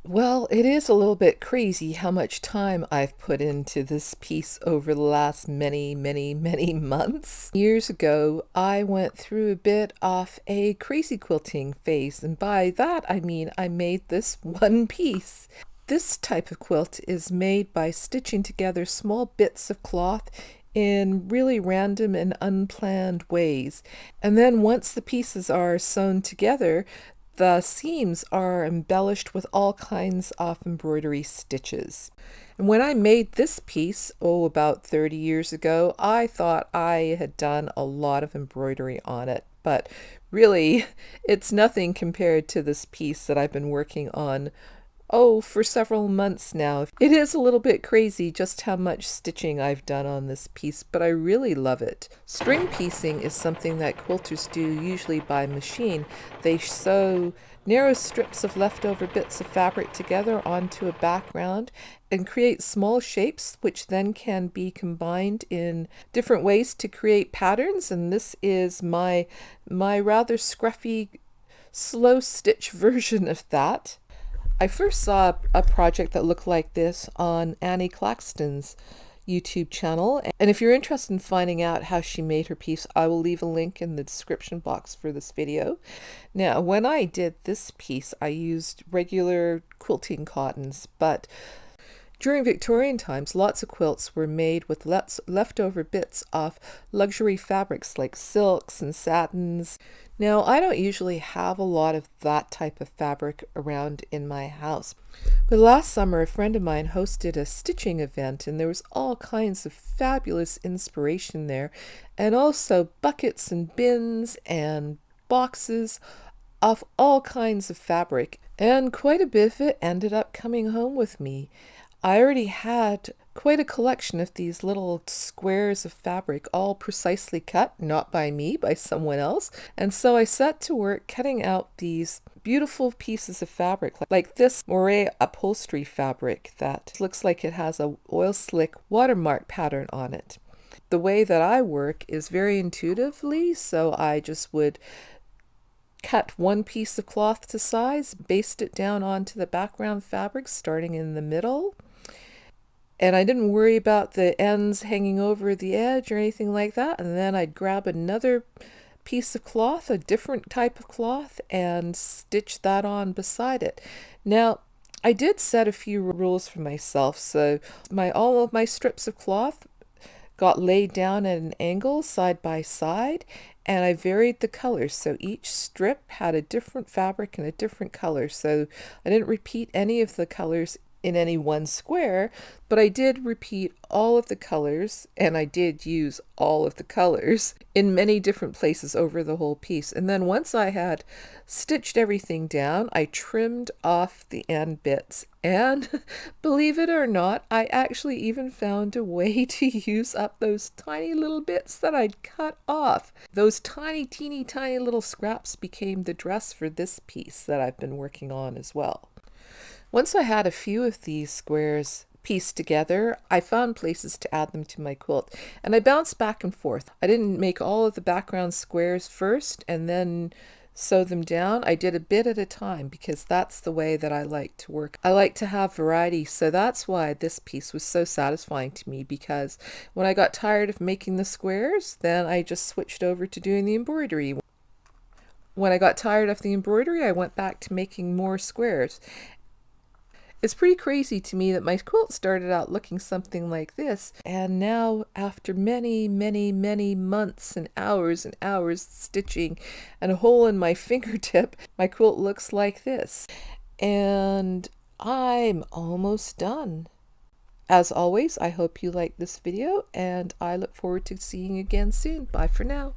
Well, it is a little bit crazy how much time I've put into this piece over the last many months. Years ago, I went through a bit of a crazy quilting phase, and by that I mean I made this one piece. This type of quilt is made by stitching together small bits of cloth in really random and unplanned ways. And then once the pieces are sewn together, the seams are embellished with all kinds of embroidery stitches. And when I made this piece, about 30 years ago, I thought I had done a lot of embroidery on it. But really, it's nothing compared to this piece that I've been working on for several months now. It is a little bit crazy just how much stitching I've done on this piece, but I really love it. String piecing is something that quilters do usually by machine. They sew narrow strips of leftover bits of fabric together onto a background and create small shapes which then can be combined in different ways to create patterns, and this is my rather scruffy slow stitch version of that. I first saw a project that looked like this on Annie Claxton's YouTube channel, and if you're interested in finding out how she made her piece, I will leave a link in the description box for this video. Now, when I did this piece, I used regular quilting cottons, but during Victorian times, lots of quilts were made with leftover bits of luxury fabrics like silks and satins. Now, I don't usually have a lot of that type of fabric around in my house, but last summer a friend of mine hosted a stitching event and there was all kinds of fabulous inspiration there, and also buckets and bins and boxes of all kinds of fabric, and quite a bit of it ended up coming home with me. I already had quite a collection of these little squares of fabric, all precisely cut, not by me, by someone else. And so I set to work cutting out these beautiful pieces of fabric, like this moire upholstery fabric that looks like it has a oil slick watermark pattern on it. The way that I work is very intuitively, so I just would cut one piece of cloth to size, baste it down onto the background fabric starting in the middle, and I didn't worry about the ends hanging over the edge or anything like that. And then I'd grab another piece of cloth, a different type of cloth, and stitch that on beside it. Now, I did set a few rules for myself. So all of my strips of cloth got laid down at an angle side by side, and I varied the colors. So each strip had a different fabric and a different color. So I didn't repeat any of the colors in any one square, but I did repeat all of the colors, and I did use all of the colors in many different places over the whole piece. And then once I had stitched everything down, I trimmed off the end bits, and believe it or not, I actually even found a way to use up those tiny little bits that I'd cut off. Those teeny tiny little scraps became the dress for this piece that I've been working on as well. Once I had a few of these squares pieced together, I found places to add them to my quilt, and I bounced back and forth. I didn't make all of the background squares first and then sew them down. I did a bit at a time because that's the way that I like to work. I like to have variety, so that's why this piece was so satisfying to me, because when I got tired of making the squares, then I just switched over to doing the embroidery. When I got tired of the embroidery, I went back to making more squares. It's pretty crazy to me that my quilt started out looking something like this, and now after many months and hours stitching and a hole in my fingertip, my quilt looks like this. And I'm almost done. As always, I hope you liked this video, and I look forward to seeing you again soon. Bye for now.